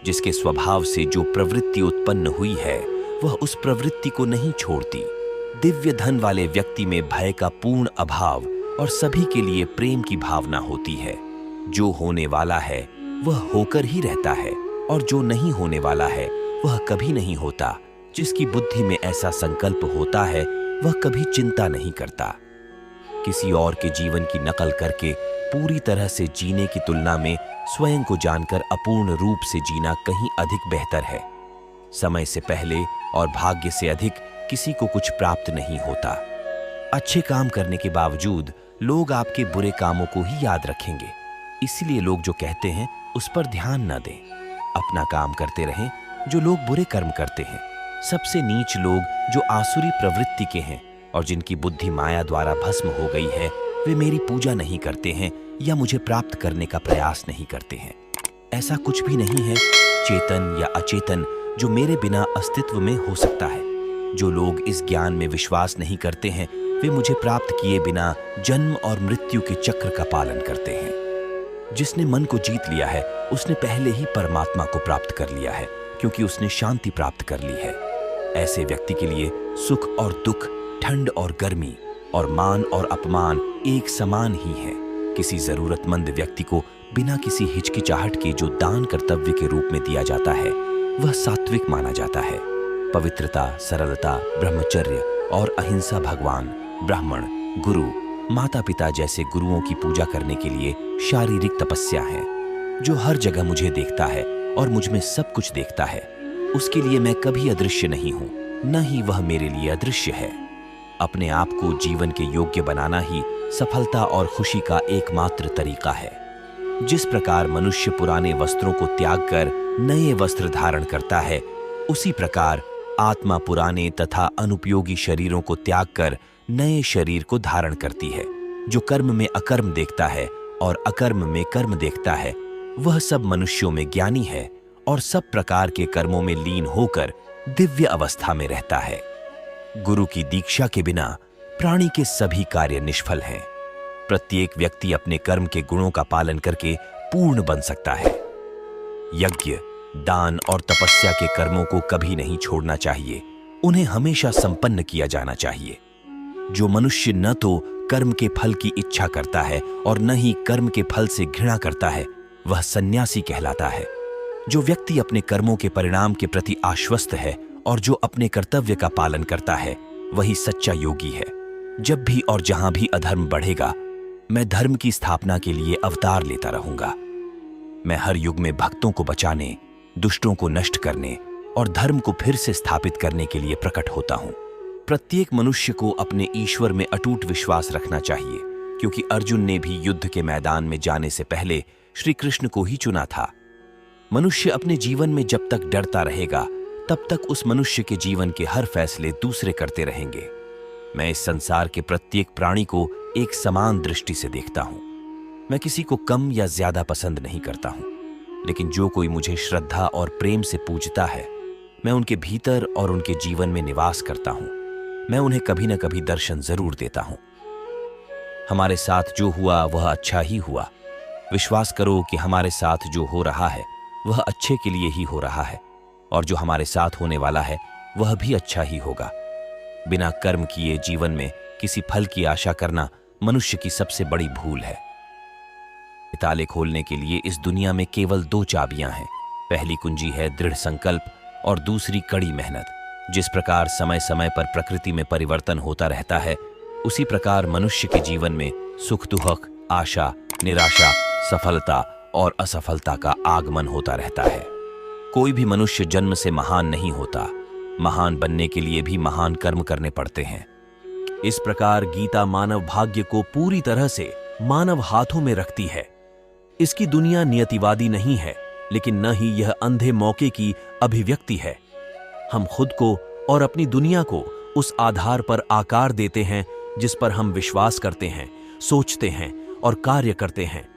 जिसके स्वभाव से जो प्रवृत्ति उत्पन्न हुई है वह उस प्रवृत्ति को नहीं छोड़ती। दिव्य धन वाले व्यक्ति में भय का पूर्ण अभाव और सभी के लिए प्रेम की भावना होती है। जो होने वाला है वह होकर ही रहता है और जो नहीं होने वाला है वह कभी नहीं होता। जिसकी बुद्धि में ऐसा संकल्प होता है वह कभी चिंता नहीं करता। किसी और के जीवन की नकल करके पूरी तरह से जीने की तुलना में स्वयं को जानकर अपूर्ण रूप से जीना कहीं अधिक बेहतर है। समय से पहले और भाग्य से अधिक किसी को कुछ प्राप्त नहीं होता। अच्छे काम करने के बावजूद लोग आपके बुरे कामों को ही याद रखेंगे, इसलिए लोग जो कहते हैं उस पर ध्यान न दें। अपना काम करते रहें। जो लोग बुरे कर्म करते हैं, सबसे नीच लोग जो आसुरी प्रवृत्ति के हैं और जिनकी बुद्धि माया द्वारा भस्म हो गई है, वे मेरी पूजा नहीं करते हैं या मुझे प्राप्त करने का प्रयास नहीं करते हैं। ऐसा कुछ भी नहीं है, चेतन या अचेतन, जो मेरे बिना अस्तित्व में हो सकता है। जो लोग इस ज्ञान में विश्वास नहीं करते हैं वे मुझे प्राप्त किए बिना जन्म और मृत्यु के चक्र का पालन करते हैं। जिसने मन को जीत लिया है उसने पहले ही परमात्मा को प्राप्त कर लिया है, क्योंकि उसने शांति प्राप्त कर ली है। ऐसे व्यक्ति के लिए सुख और दुख, ठंड और गर्मी और मान और अपमान एक समान ही है। किसी जरूरतमंद व्यक्ति को बिना किसी हिचकिचाहट के जो दान कर्तव्य के रूप में दिया जाता है वह सात्विक माना जाता है। पवित्रता, सरलता, ब्रह्मचर्य और अहिंसा भगवान, ब्राह्मण, गुरु, माता पिता जैसे गुरुओं की पूजा करने के लिए शारीरिक तपस्या है। जो हर जगह मुझे देखता है और मुझ में सब कुछ देखता है, उसके लिए मैं कभी अदृश्य नहीं हूं, न ही वह मेरे लिए अदृश्य है। अपने आप को जीवन के योग्य बनाना ही सफलता और खुशी का एकमात्र तरीका है। जिस प्रकार मनुष्य पुराने वस्त्रों को त्याग कर नए वस्त्र धारण करता है, उसी प्रकार आत्मा पुराने तथा अनुपयोगी शरीरों को त्याग कर नए शरीर को धारण करती है। जो कर्म में अकर्म देखता है और अकर्म में कर्म देखता है, वह सब मनुष्यों में ज्ञानी है और सब प्रकार के कर्मों में लीन होकर दिव्य अवस्था में रहता है। गुरु की दीक्षा के बिना प्राणी के सभी कार्य निष्फल हैं। प्रत्येक व्यक्ति अपने कर्म के गुणों का पालन करके पूर्ण बन सकता है। यज्ञ, दान और तपस्या के कर्मों को कभी नहीं छोड़ना चाहिए, उन्हें हमेशा संपन्न किया जाना चाहिए। जो मनुष्य न तो कर्म के फल की इच्छा करता है और न ही कर्म के फल से घृणा करता है, वह सन्यासी कहलाता है। जो व्यक्ति अपने कर्मों के परिणाम के प्रति आश्वस्त है और जो अपने कर्तव्य का पालन करता है, वही सच्चा योगी है। जब भी और जहां भी अधर्म बढ़ेगा, मैं धर्म की स्थापना के लिए अवतार लेता रहूंगा। मैं हर युग में भक्तों को बचाने, दुष्टों को नष्ट करने और धर्म को फिर से स्थापित करने के लिए प्रकट होता हूं। प्रत्येक मनुष्य को अपने ईश्वर में अटूट विश्वास रखना चाहिए, क्योंकि अर्जुन ने भी युद्ध के मैदान में जाने से पहले श्री कृष्ण को ही चुना था। मनुष्य अपने जीवन में जब तक डरता रहेगा, तब तक उस मनुष्य के जीवन के हर फैसले दूसरे करते रहेंगे। मैं इस संसार के प्रत्येक प्राणी को एक समान दृष्टि से देखता हूं। मैं किसी को कम या ज्यादा पसंद नहीं करता हूं, लेकिन जो कोई मुझे श्रद्धा और प्रेम से पूजता है, मैं उनके भीतर और उनके जीवन में निवास करता हूं। मैं उन्हें कभी न कभी दर्शन जरूर देता हूं। हमारे साथ जो हुआ वह अच्छा ही हुआ। विश्वास करो कि हमारे साथ जो हो रहा है वह अच्छे के लिए ही हो रहा है, और जो हमारे साथ होने वाला है वह भी अच्छा ही होगा। बिना कर्म किए जीवन में किसी फल की आशा करना मनुष्य की सबसे बड़ी भूल है। ताले खोलने के लिए इस दुनिया में केवल 2 चाबियां हैं। पहली कुंजी है दृढ़ संकल्प और दूसरी कड़ी मेहनत। जिस प्रकार समय समय पर प्रकृति में परिवर्तन होता रहता है, उसी प्रकार मनुष्य के जीवन में सुख दुख, आशा, निराशा, सफलता और असफलता का आगमन होता रहता है। कोई भी मनुष्य जन्म से महान नहीं होता। महान बनने के लिए भी महान कर्म करने पड़ते हैं। इस प्रकार गीता मानव भाग्य को पूरी तरह से मानव हाथों में रखती है। इसकी दुनिया नियतिवादी नहीं है, लेकिन न ही यह अंधे मौके की अभिव्यक्ति है। हम खुद को और अपनी दुनिया को उस आधार पर आकार देते हैं जिस पर हम विश्वास करते हैं, सोचते हैं और कार्य करते हैं।